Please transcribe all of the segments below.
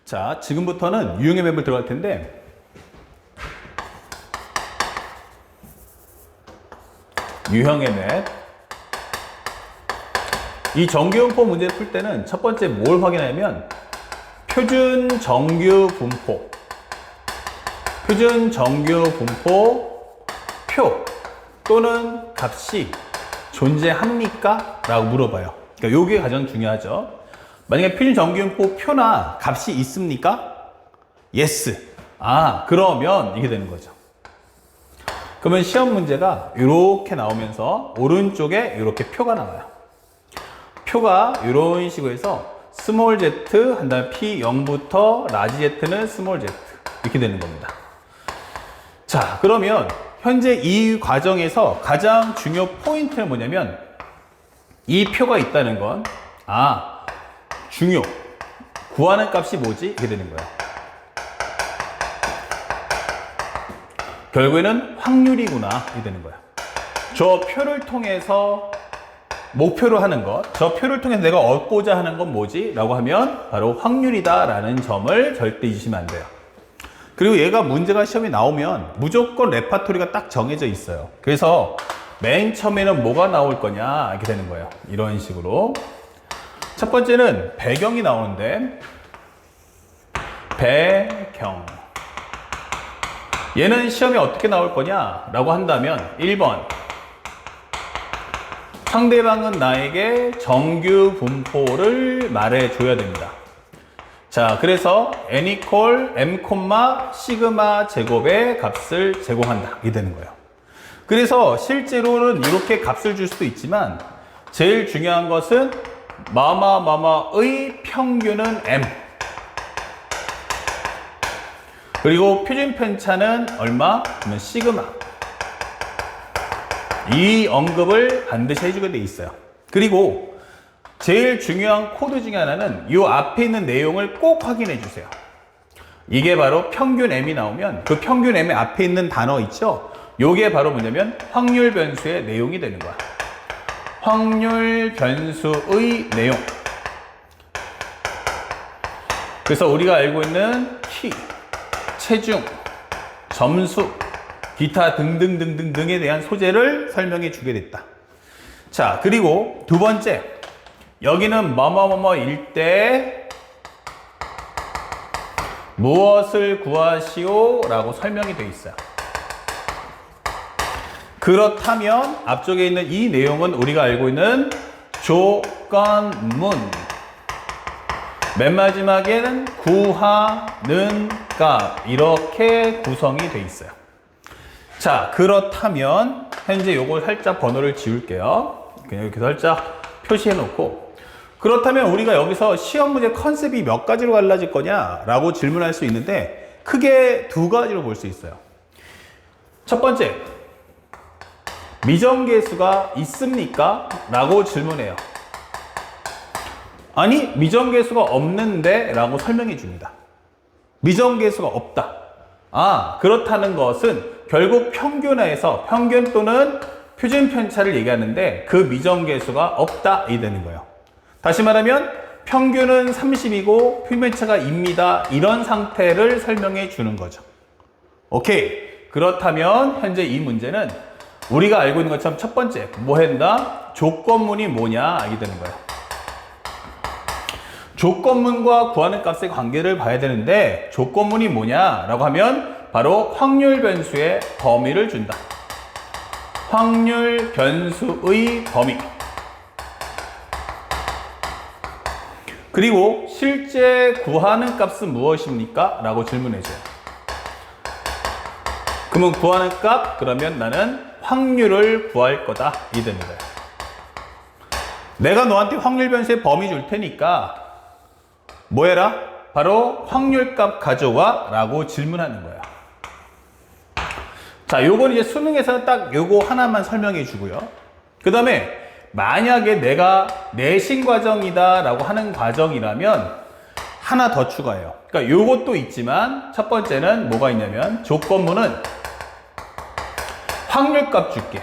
자, 지금부터는 유형의 맵을 들어갈 텐데, 유형의 맵. 이 정규분포 문제 풀 때는 첫 번째 뭘 확인하냐면, 표준 정규 분포. 표준 정규 분포 표 또는 값이 존재합니까? 라고 물어봐요. 그러니까 요게 가장 중요하죠. 만약에 표준 정규 분포 표나 값이 있습니까? yes. 아, 그러면 이렇게 되는 거죠. 그러면 시험 문제가 이렇게 나오면서 오른쪽에 이렇게 표가 나와요. 표가 이런 식으로 해서 스몰 z 한 다음에 p0부터 라지 z는 스몰 z 이렇게 되는 겁니다. 자, 그러면 현재 이 과정에서 가장 중요 포인트는 뭐냐면 이 표가 있다는 건 중요 구하는 값이 뭐지? 이렇게 되는 거야. 결국에는 확률이구나 이렇게 되는 거야. 저 표를 통해서 목표로 하는 것, 저 표를 통해서 내가 얻고자 하는 건 뭐지? 라고 하면 바로 확률이다 라는 점을 절대 잊으시면 안 돼요. 그리고 얘가 문제가 시험에 나오면 무조건 레파토리가 딱 정해져 있어요. 그래서 맨 처음에는 뭐가 나올 거냐 이렇게 되는 거예요. 이런 식으로. 첫 번째는 배경이 나오는데, 배경. 얘는 시험에 어떻게 나올 거냐 라고 한다면 1번, 상대방은 나에게 정규 분포를 말해줘야 됩니다. 자, 그래서 n equal m, 시그마 제곱의 값을 제공한다 이게 되는 거예요. 그래서 실제로는 이렇게 값을 줄 수도 있지만 제일 중요한 것은 마마의 평균은 m, 그리고 표준 편차는 얼마? 그러면 시그마. 이 언급을 반드시 해주게 돼 있어요. 그리고 제일 중요한 코드 중에 하나는 이 앞에 있는 내용을 꼭 확인해 주세요. 이게 바로 평균 m이 나오면 그 평균 m의 앞에 있는 단어 있죠? 요게 바로 뭐냐면 확률 변수의 내용이 되는 거야. 확률 변수의 내용. 그래서 우리가 알고 있는 키, 체중, 점수, 기타 등등등등등에 대한 소재를 설명해 주게 됐다. 자, 그리고 두 번째, 여기는 뭐뭐뭐뭐일 때 무엇을 구하시오 라고 설명이 되어 있어요. 그렇다면 앞쪽에 있는 이 내용은 우리가 알고 있는 조건문, 맨 마지막에는 구하는 값, 이렇게 구성이 되어 있어요. 자, 그렇다면 현재 요걸 살짝 번호를 지울게요. 그냥 이렇게 살짝 표시해 놓고, 그렇다면 우리가 여기서 시험 문제 컨셉이 몇 가지로 갈라질 거냐 라고 질문할 수 있는데 크게 두 가지로 볼 수 있어요. 첫 번째, 미정계수가 있습니까? 라고 질문해요. 아니, 미정계수가 없는데 라고 설명해 줍니다. 미정계수가 없다. 아, 그렇다는 것은 결국 평균화해서 평균 또는 표준 편차를 얘기하는데 그 미정계수가 없다 이 되는 거예요. 다시 말하면 평균은 30이고 표준 편차가 2입니다. 이런 상태를 설명해 주는 거죠. 오케이. 그렇다면 현재 이 문제는 우리가 알고 있는 것처럼 첫 번째 뭐 한다? 조건문이 뭐냐 이게 되는 거예요. 조건문과 구하는 값의 관계를 봐야 되는데 조건문이 뭐냐 라고 하면 바로 확률 변수의 범위를 준다. 확률 변수의 범위. 그리고 실제 구하는 값은 무엇입니까? 라고 질문해줘요. 그러면 구하는 값, 그러면 나는 확률을 구할 거다 이 되는 거예요. 내가 너한테 확률 변수의 범위 줄 테니까 뭐 해라? 바로 확률값 가져와 라고 질문하는 거야. 자, 요건 이제 수능에서는 딱 요거 하나만 설명해 주고요. 그 다음에 만약에 내가 내신 과정이다 라고 하는 과정이라면 하나 더 추가해요. 그러니까 요것도 있지만 첫 번째는 뭐가 있냐면 조건문은 확률값 줄게.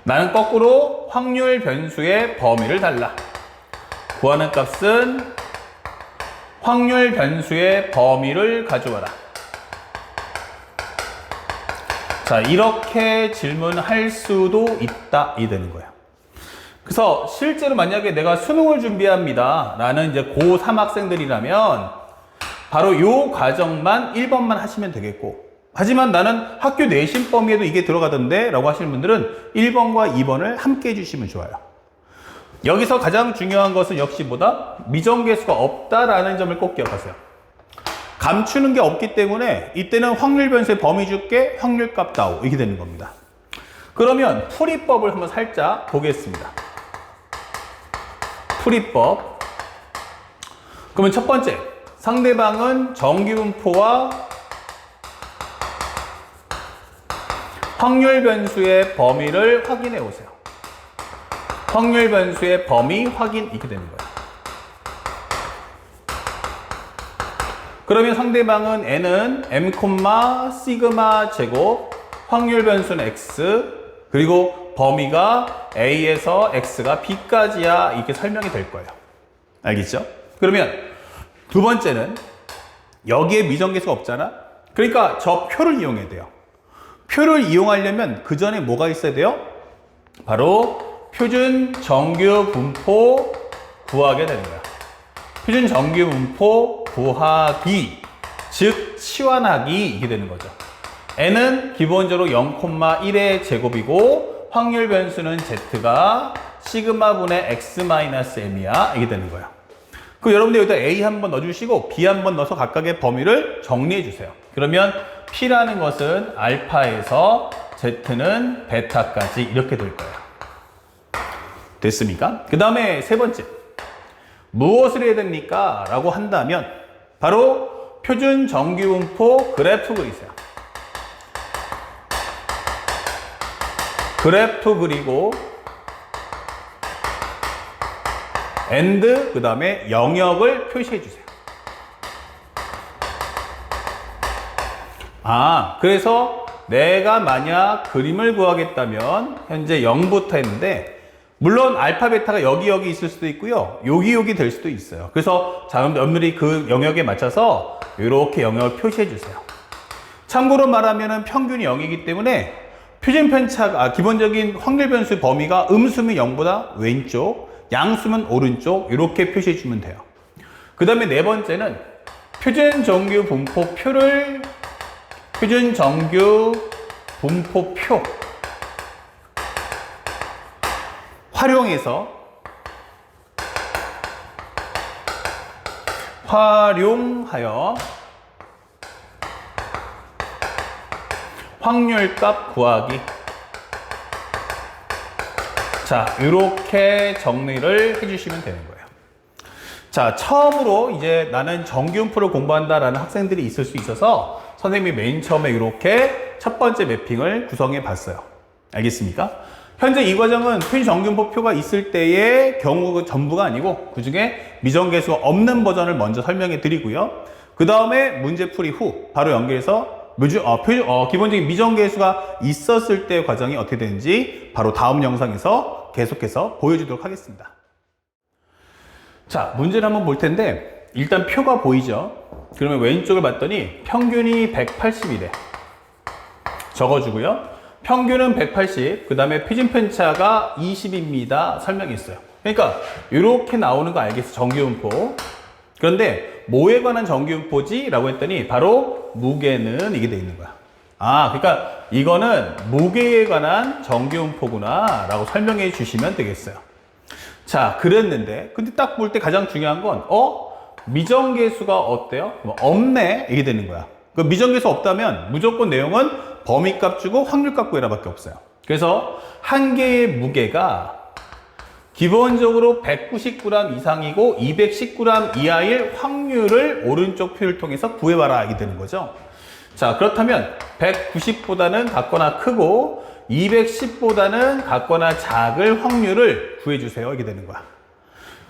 나는 거꾸로 확률 변수의 범위를 달라. 구하는 값은 확률 변수의 범위를 가져와라. 자, 이렇게 질문할 수도 있다. 이 되는 거예요. 그래서 실제로 만약에 내가 수능을 준비합니다. 라는 이제 고3 학생들이라면 바로 요 과정만 1번만 하시면 되겠고, 하지만 나는 학교 내신 범위에도 이게 들어가던데 라고 하시는 분들은 1번과 2번을 함께 해주시면 좋아요. 여기서 가장 중요한 것은 역시 뭐다? 미정계수가 없다라는 점을 꼭 기억하세요. 감추는 게 없기 때문에 이때는 확률 변수의 범위 줄게 확률값 나오 이렇게 되는 겁니다. 그러면 풀이법을 한번 살짝 보겠습니다. 풀이법. 그러면 첫 번째, 상대방은 정규분포와 확률 변수의 범위를 확인해 오세요. 확률 변수의 범위 확인 이렇게 되는 거예요. 그러면 상대방은 n은 m, 시그마 제곱, 확률 변수는 x, 그리고 범위가 a에서 x가 b까지야 이렇게 설명이 될 거예요. 알겠죠? 그러면 두 번째는 여기에 미정계수가 없잖아? 그러니까 저 표를 이용해야 돼요. 표를 이용하려면 그 전에 뭐가 있어야 돼요? 바로 표준 정규 분포 구하게 되는 거야. 표준 정규 분포 구하기, 즉 치환하기 이게 되는 거죠. n은 기본적으로 0,1의 제곱이고 확률 변수는 z가 시그마분의 x-m이야 이게 되는 거예요. 그럼 여러분들 여기다 a 한번 넣어주시고 b 한번 넣어서 각각의 범위를 정리해 주세요. 그러면 p라는 것은 알파에서 z는 베타까지 이렇게 될 거예요. 됐습니까? 그 다음에 세 번째, 무엇을 해야 됩니까? 라고 한다면 바로 표준 정규분포 그래프 그리세요. 그래프 그리고 and 그 다음에 영역을 표시해 주세요. 그래서 내가 만약 그림을 구하겠다면 현재 0부터 했는데 물론 알파 베타가 여기 있을 수도 있고요. 여기 될 수도 있어요. 그래서 여러분들이 그 영역에 맞춰서 이렇게 영역을 표시해 주세요. 참고로 말하면 평균이 0이기 때문에 표준 편차가 기본적인 확률 변수 범위가 음수면 0보다 왼쪽, 양수면 오른쪽 이렇게 표시해 주면 돼요. 그 다음에 네 번째는 표준 정규 분포표를 표준 정규 분포표 활용하여 확률값 구하기. 자, 이렇게 정리를 해주시면 되는 거예요. 자, 처음으로 이제 나는 정규분포를 공부한다라는 학생들이 있을 수 있어서 선생님이 맨 처음에 이렇게 첫 번째 매핑을 구성해 봤어요. 알겠습니까? 현재 이 과정은 표준 정규분포표가 있을 때의 경우 전부가 아니고 그 중에 미정계수가 없는 버전을 먼저 설명해 드리고요. 그 다음에 문제풀이 후 바로 연결해서 기본적인 미정계수가 있었을 때의 과정이 어떻게 되는지 바로 다음 영상에서 계속해서 보여주도록 하겠습니다. 자, 문제를 한번 볼 텐데 일단 표가 보이죠? 그러면 왼쪽을 봤더니 평균이 180이래. 적어주고요. 평균은 180, 그 다음에 표준 편차가 20입니다. 설명했어요. 그러니까 이렇게 나오는 거 알겠어, 정규분포. 그런데 뭐에 관한 정규분포지? 라고 했더니 바로 무게는 이게 돼 있는 거야. 그러니까 이거는 무게에 관한 정규분포구나 라고 설명해 주시면 되겠어요. 자, 그랬는데 근데 딱 볼 때 가장 중요한 건 미정계수가 어때요? 없네 이게 되는 거야. 그 미정계수 없다면 무조건 내용은 범위값 주고 확률값 구해라 밖에 없어요. 그래서 한 개의 무게가 기본적으로 190g 이상이고 210g 이하일 확률을 오른쪽 표를 통해서 구해봐라 이게 되는 거죠. 자, 그렇다면 190보다는 같거나 크고 210보다는 같거나 작을 확률을 구해주세요 이게 되는 거야.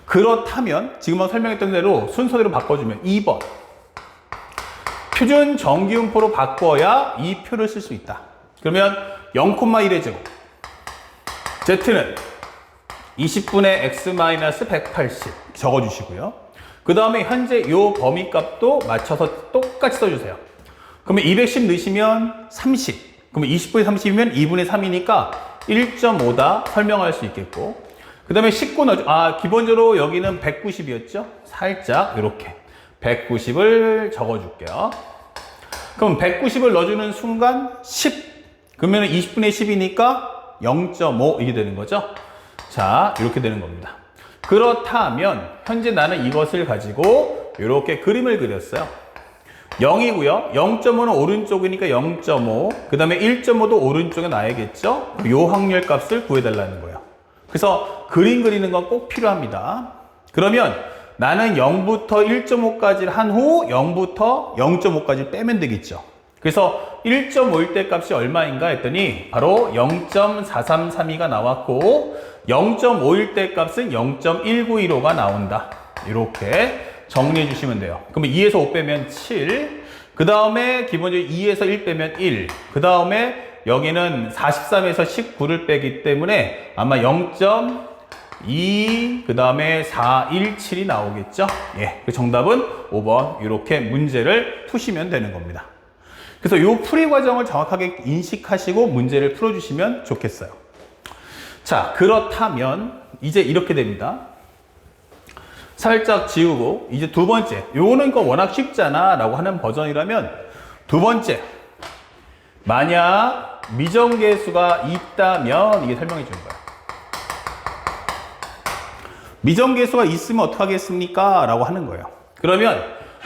그렇다면 지금 설명했던 대로 순서대로 바꿔주면 2번 표준 정규분포로 바꿔야 이 표를 쓸 수 있다. 그러면 0,1의 제곱 z는 20분의 x-180 적어주시고요. 그 다음에 현재 요 범위값도 맞춰서 똑같이 써주세요. 그러면 210 넣으시면 30. 그러면 20분의 30이면 2분의 3이니까 1.5다 설명할 수 있겠고. 그 다음에 19 넣어줘. 기본적으로 여기는 190이었죠? 살짝 이렇게 190을 적어줄게요. 그럼 190을 넣어주는 순간 10. 그러면 20분의 10이니까 0.5 이게 되는 거죠. 자, 이렇게 되는 겁니다. 그렇다면 현재 나는 이것을 가지고 이렇게 그림을 그렸어요. 0이고요. 0.5는 오른쪽이니까 0.5. 그 다음에 1.5도 오른쪽에 놔야겠죠. 요 확률 값을 구해달라는 거예요. 그래서 그림 그리는 건 꼭 필요합니다. 그러면 나는 0부터 1.5까지 한 후 0부터 0.5까지 빼면 되겠죠. 그래서 1.5일 때 값이 얼마인가 했더니 바로 0.4332가 나왔고 0.5일 때 값은 0.1915가 나온다. 이렇게 정리해 주시면 돼요. 그러면 2에서 5 빼면 7. 그 다음에 기본적으로 2에서 1 빼면 1. 그 다음에 여기는 43에서 19를 빼기 때문에 아마 0.2, 그 다음에 417이 나오겠죠? 예, 그 정답은 5번. 이렇게 문제를 푸시면 되는 겁니다. 그래서 이 풀이 과정을 정확하게 인식하시고 문제를 풀어주시면 좋겠어요. 자, 그렇다면 이제 이렇게 됩니다. 살짝 지우고 이제 두 번째, 요거는 이거 워낙 쉽잖아 라고 하는 버전이라면 두 번째, 만약 미정계수가 있다면 이게 설명해 주는 거예요. 미정계수가 있으면 어떡하겠습니까? 라고 하는 거예요. 그러면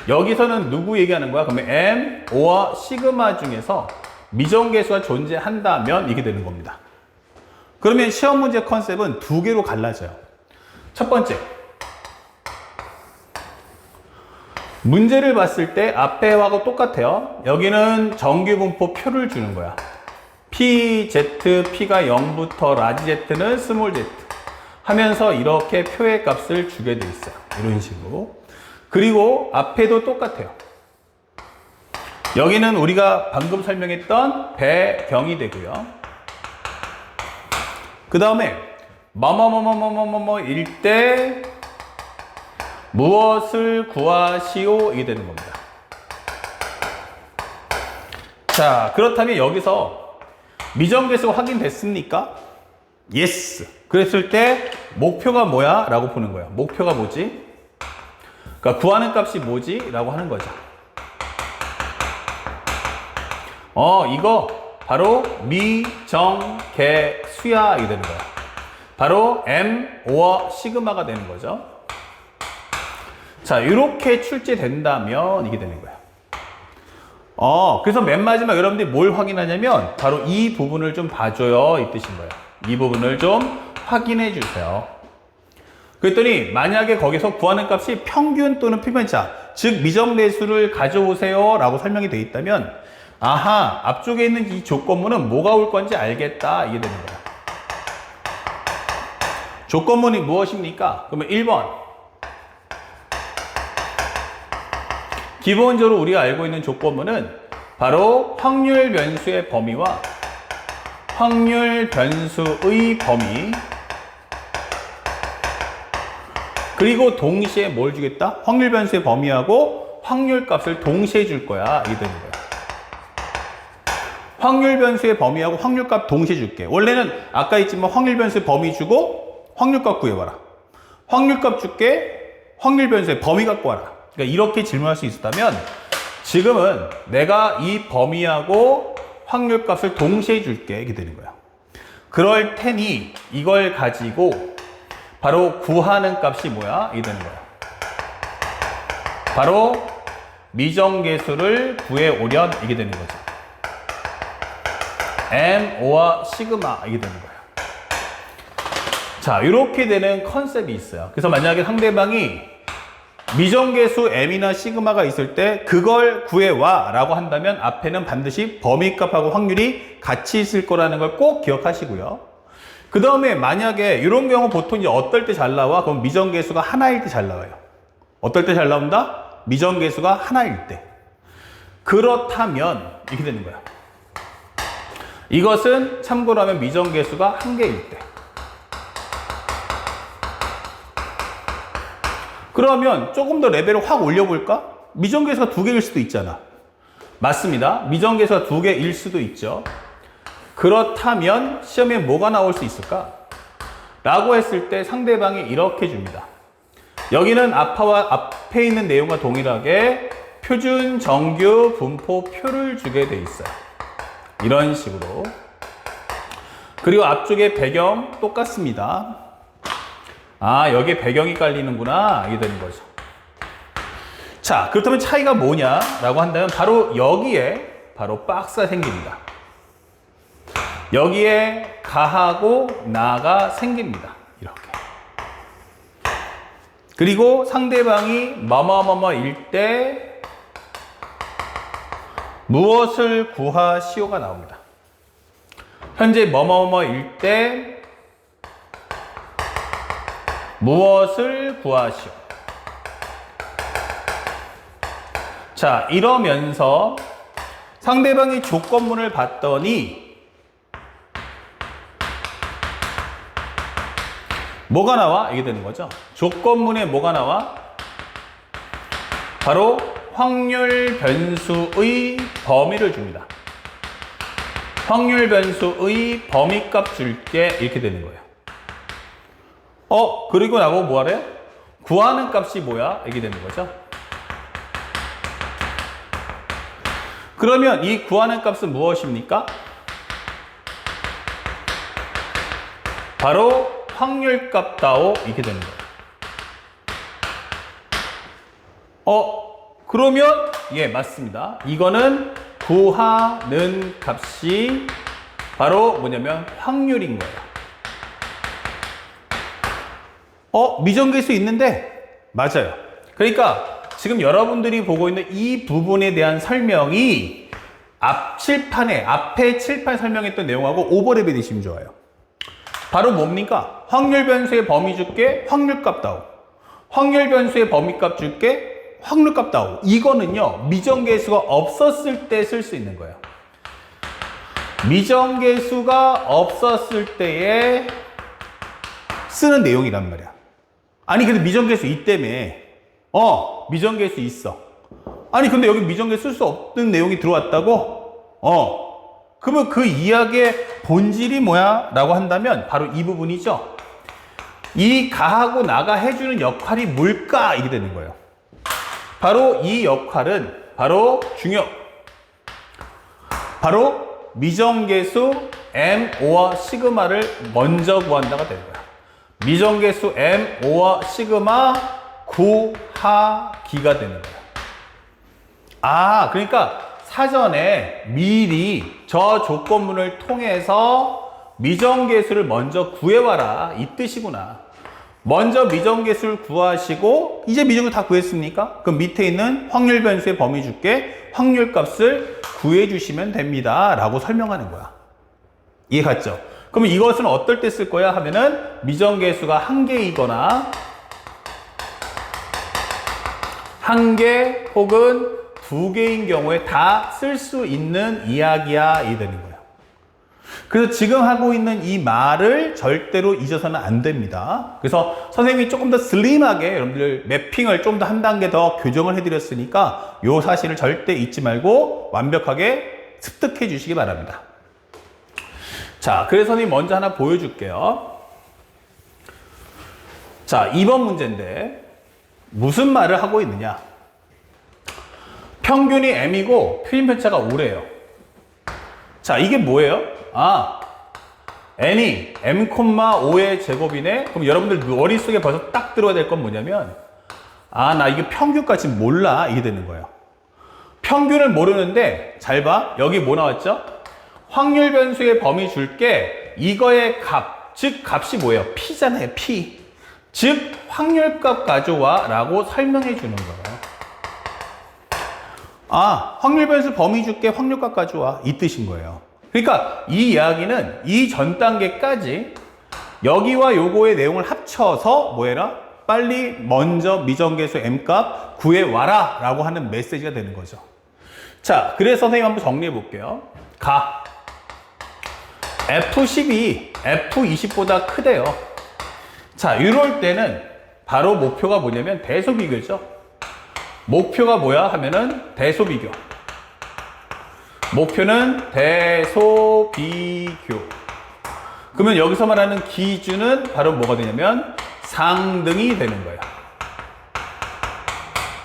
여기서는 누구 얘기하는 거야? 그러면 M, O와 시그마 중에서 미정계수가 존재한다면 이게 되는 겁니다. 그러면 시험 문제 컨셉은 두 개로 갈라져요. 첫 번째, 문제를 봤을 때 앞에하고 똑같아요. 여기는 정규분포 표를 주는 거야. PZ, P가 0부터 라지 Z는 스몰 Z 하면서 이렇게 표의 값을 주게 돼 있어요. 이런 식으로. 그리고 앞에도 똑같아요. 여기는 우리가 방금 설명했던 배경이 되고요. 그 다음에 뭐뭐뭐뭐뭐뭐뭐일 때 무엇을 구하시오 이게 되는 겁니다. 자, 그렇다면 여기서 미정계수가 확인됐습니까? 예스. 그랬을 때 목표가 뭐야? 라고 보는 거예요. 목표가 뭐지? 그러니까 구하는 값이 뭐지? 라고 하는 거죠. 이거 바로 미정계수야 이게 되는 거야. 바로 M, O와 시그마가 되는 거죠. 자, 이렇게 출제된다면 이게 되는 거예요. 그래서 맨 마지막 여러분들이 뭘 확인하냐면 바로 이 부분을 좀 봐줘요 이 뜻인 거예요. 이 부분을 좀 확인해 주세요. 그랬더니 만약에 거기서 구하는 값이 평균 또는 필변차, 즉 미정계수를 가져오세요 라고 설명이 되어 있다면 아하, 앞쪽에 있는 이 조건문은 뭐가 올 건지 알겠다 이게 되는 거예요. 조건문이 무엇입니까? 그러면 1번, 기본적으로 우리가 알고 있는 조건문은 바로 확률 변수의 범위와 확률 변수의 범위, 그리고 동시에 뭘 주겠다? 확률 변수의 범위하고 확률 값을 동시에 줄 거야 이게 되는 거야. 확률 변수의 범위하고 확률 값 동시에 줄게. 원래는 아까 했지만 확률 변수의 범위 주고 확률 값 구해봐라. 확률 값 줄게, 확률 변수의 범위 갖고 와라. 그러니까 이렇게 질문할 수 있었다면 지금은 내가 이 범위하고 확률 값을 동시에 줄게 이렇게 되는 거야. 그럴 테니 이걸 가지고 바로 구하는 값이 뭐야? 이게 되는 거야. 바로 미정계수를 구해오련 이게 되는 거죠. M, O와 시그마 이게 되는 거야. 자, 이렇게 되는 컨셉이 있어요. 그래서 만약에 상대방이 미정계수 M이나 시그마가 있을 때 그걸 구해와 라고 한다면 앞에는 반드시 범위값하고 확률이 같이 있을 거라는 걸 꼭 기억하시고요. 그 다음에 만약에 이런 경우 보통 이제 어떨 때 잘 나와? 그럼 미정계수가 하나일 때 잘 나와요. 어떨 때 잘 나온다? 미정계수가 하나일 때. 그렇다면 이렇게 되는 거야. 이것은 참고로 하면 미정계수가 한 개일 때. 그러면 조금 더 레벨을 확 올려볼까? 미정계수가 2개일 수도 있잖아. 맞습니다. 미정계수가 2개일 수도 있죠. 그렇다면 시험에 뭐가 나올 수 있을까? 라고 했을 때 상대방이 이렇게 줍니다. 여기는 앞에 있는 내용과 동일하게 표준 정규 분포 표를 주게 돼 있어요. 이런 식으로. 그리고 앞쪽에 배경 똑같습니다. 아, 여기에 배경이 깔리는구나. 이게 되는 거죠. 자, 그렇다면 차이가 뭐냐? 라고 한다면 바로 여기에 바로 박스가 생깁니다. 여기에 가하고 나가 생깁니다. 이렇게. 그리고 상대방이 뭐뭐뭐뭐일 때 무엇을 구하시오가 나옵니다. 현재 뭐뭐뭐일 때 무엇을 구하시오. 자, 이러면서 상대방이 조건문을 봤더니 뭐가 나와? 이게 되는 거죠. 조건문에 뭐가 나와? 바로 확률 변수의 범위를 줍니다. 확률 변수의 범위값 줄게 이렇게 되는 거예요. 그리고 나고 뭐하래? 구하는 값이 뭐야? 이게 되는 거죠. 그러면 이 구하는 값은 무엇입니까? 바로 확률값다오 이렇게 되는 거예요. 그러면 예, 맞습니다. 이거는 구하는 값이 바로 뭐냐면 확률인 거예요. 미정계수 있는데 맞아요. 그러니까 지금 여러분들이 보고 있는 이 부분에 대한 설명이 앞에 칠판에 설명했던 내용하고 오버랩이 되시면 좋아요. 바로 뭡니까? 확률 변수의 범위 줄게 확률값 다오. 확률 변수의 범위값 줄게 확률값 다오. 이거는요, 미정계수가 없었을 때 쓸 수 있는 거예요. 미정계수가 없었을 때에 쓰는 내용이란 말이야. 아니, 근데 미정계수 있다며. 미정계수 있어. 아니, 근데 여기 미정계수 쓸 수 없는 내용이 들어왔다고? 그러면 그 이야기의 본질이 뭐야? 라고 한다면 바로 이 부분이죠. 이 가하고 나가 해주는 역할이 뭘까? 이게 되는 거예요. 바로 이 역할은 바로 바로 미정계수 m 오와 시그마를 먼저 구한다가 되는 거야. 미정계수 m 오와 시그마 구하기가 되는 거야. 그러니까 사전에 미리 저 조건문을 통해서 미정계수를 먼저 구해와라 이 뜻이구나. 먼저 미정계수를 구하시고 이제 미정계수 다 구했습니까? 그럼 밑에 있는 확률 변수의 범위 줄게 확률값을 구해주시면 됩니다 라고 설명하는 거야. 이해 갔죠? 그러면 이것은 어떨 때 쓸 거야 하면은 미정계수가 1개이거나 1개 혹은 2개인 경우에 다 쓸 수 있는 이야기야 이 되는 거예요. 그래서 지금 하고 있는 이 말을 절대로 잊어서는 안 됩니다. 그래서 선생님이 조금 더 슬림하게 여러분들 매핑을 좀 더 한 단계 더 교정을 해드렸으니까 이 사실을 절대 잊지 말고 완벽하게 습득해 주시기 바랍니다. 자, 그래서 선생님 먼저 하나 보여줄게요. 자, 2번 문제인데 무슨 말을 하고 있느냐? 평균이 m이고 표준 편차가 5래요. 자, 이게 뭐예요? n이 m,5의 제곱이네? 그럼 여러분들 머릿속에 벌써 딱 들어야 될 건 뭐냐면 나 이게 평균까지 몰라 이게 되는 거예요. 평균을 모르는데 잘 봐. 여기 뭐 나왔죠? 확률 변수의 범위 줄게 이거의 값, 즉 값이 뭐예요? p잖아요. p. 즉 확률값 가져와 라고 설명해 주는 거예요. 확률 변수 범위 줄게 확률값 가져와 이 뜻인 거예요. 그러니까 이 이야기는 이 전 단계까지 여기와 요거의 내용을 합쳐서 뭐해라? 빨리 먼저 미정계수 m값 구해와라 라고 하는 메시지가 되는 거죠. 자, 그래서 선생님 한번 정리해 볼게요. F12, F20보다 크대요. 자, 이럴 때는 바로 목표가 뭐냐면 대소비교죠. 목표가 뭐야 하면은 대소비교. 목표는 대소비교. 그러면 여기서 말하는 기준은 바로 뭐가 되냐면 상등이 되는 거예요.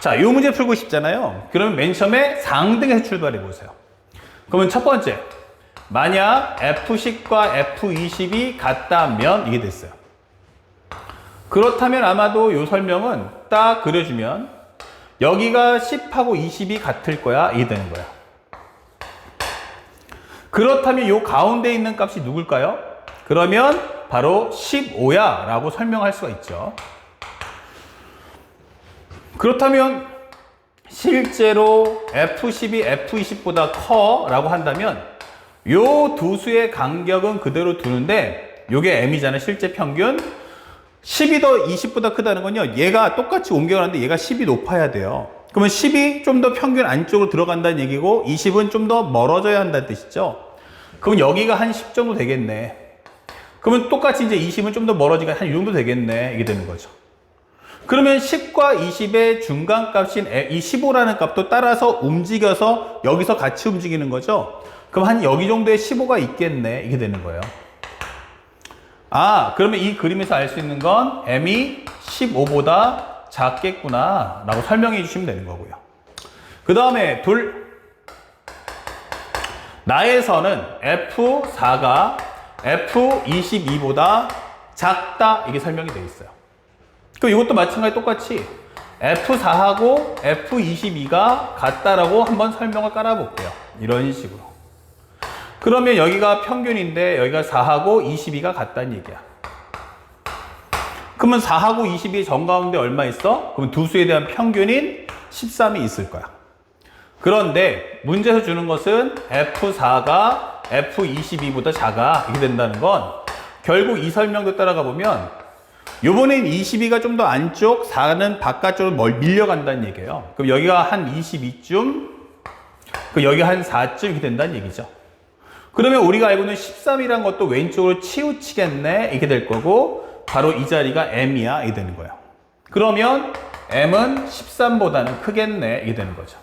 자, 이 문제 풀고 싶잖아요. 그러면 맨 처음에 상등에서 출발해 보세요. 그러면 첫 번째, 만약 F10과 F20이 같다면 이게 됐어요. 그렇다면 아마도 이 설명은 딱 그려주면 여기가 10하고 20이 같을 거야. 이게 되는 거야. 그렇다면 이 가운데 있는 값이 누굴까요? 그러면 바로 15야 라고 설명할 수가 있죠. 그렇다면 실제로 F10이 F20보다 커 라고 한다면 이 두 수의 간격은 그대로 두는데 요게 M이잖아요. 실제 평균. 10이 더 20보다 크다는 건요. 얘가 똑같이 옮겨가는데 얘가 10이 높아야 돼요. 그러면 10이 좀 더 평균 안쪽으로 들어간다는 얘기고 20은 좀 더 멀어져야 한다는 뜻이죠. 그럼 여기가 한 10 정도 되겠네. 그러면 똑같이 이제 20은 좀 더 멀어지니까 한 이 정도 되겠네. 이게 되는 거죠. 그러면 10과 20의 중간값인 이 15라는 값도 따라서 움직여서 여기서 같이 움직이는 거죠. 그럼 한 여기 정도의 15가 있겠네. 이게 되는 거예요. 아, 그러면 이 그림에서 알 수 있는 건 M이 15보다 작겠구나 라고 설명해 주시면 되는 거고요. 그 다음에 나의 선은 F4가 F22보다 작다 이게 설명이 되어 있어요. 그럼 이것도 마찬가지 똑같이 F4하고 F22가 같다라고 한번 설명을 깔아볼게요. 이런 식으로. 그러면 여기가 평균인데 여기가 4하고 22가 같다는 얘기야. 그러면 4하고 22의 정가운데 얼마 있어? 그럼 두 수에 대한 평균인 13이 있을 거야. 그런데 문제에서 주는 것은 F4가 F22보다 작아 이렇게 된다는 건 결국 이 설명도 따라가 보면 요번엔 22가 좀 더 안쪽 4는 바깥쪽으로 밀려간다는 얘기예요. 그럼 여기가 한 22쯤 그럼 여기 한 4쯤 이렇게 된다는 얘기죠. 그러면 우리가 알고 있는 13이란 것도 왼쪽으로 치우치겠네 이렇게 될 거고 바로 이 자리가 M이야 이게 되는 거예요. 그러면 M은 13보다는 크겠네 이게 되는 거죠.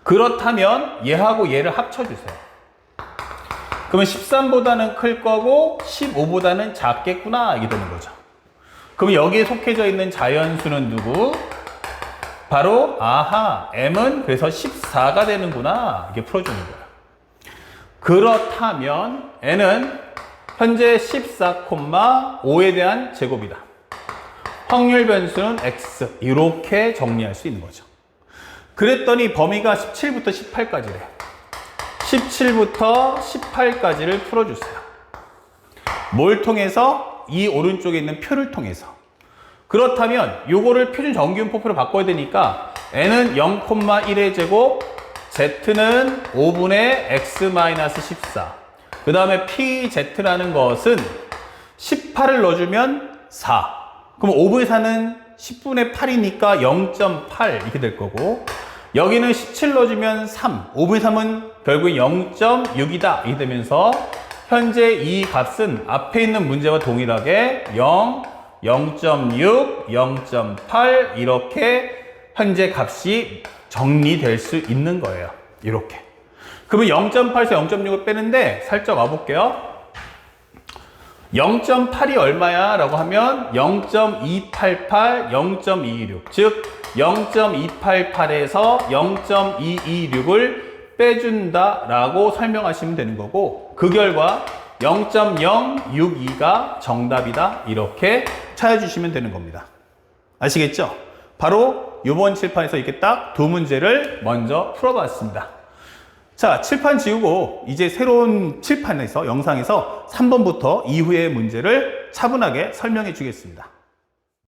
그렇다면 얘하고 얘를 합쳐주세요. 그러면 13보다는 클 거고 15보다는 작겠구나 이게 되는 거죠. 그럼 여기에 속해져 있는 자연수는 누구? 바로 아하 M은 그래서 14가 되는구나 이렇게 풀어주는 거예요. 그렇다면 N은 현재 14,5에 대한 제곱이다. 확률 변수는 X 이렇게 정리할 수 있는 거죠. 그랬더니 범위가 17부터 18까지래. 17부터 18까지를 풀어주세요. 뭘 통해서? 이 오른쪽에 있는 표를 통해서. 그렇다면 요거를 표준 정기분포표로 바꿔야 되니까 N은 0,1의 제곱, Z는 5분의 X-14. 그 다음에 PZ라는 것은 18을 넣어주면 4. 그럼 5분의 4는 10분의 8이니까 0.8 이렇게 될 거고 여기는 17 넣어주면 3. 5분의 3은 결국 0.6이다 이렇게 되면서 현재 이 값은 앞에 있는 문제와 동일하게 0, 0.6, 0.8 이렇게 현재 값이 정리될 수 있는 거예요. 이렇게. 그러면 0.8에서 0.6을 빼는데 살짝 와볼게요. 0.8이 얼마야? 라고 하면 0.288, 0.226. 즉 0.288에서 0.226을 빼준다 라고 설명하시면 되는 거고 그 결과 0.062가 정답이다 이렇게 찾아주시면 되는 겁니다. 아시겠죠? 바로 이번 칠판에서 이렇게 딱 두 문제를 먼저 풀어봤습니다. 자, 칠판 지우고 이제 새로운 칠판에서 영상에서 3번부터 이후의 문제를 차분하게 설명해 주겠습니다.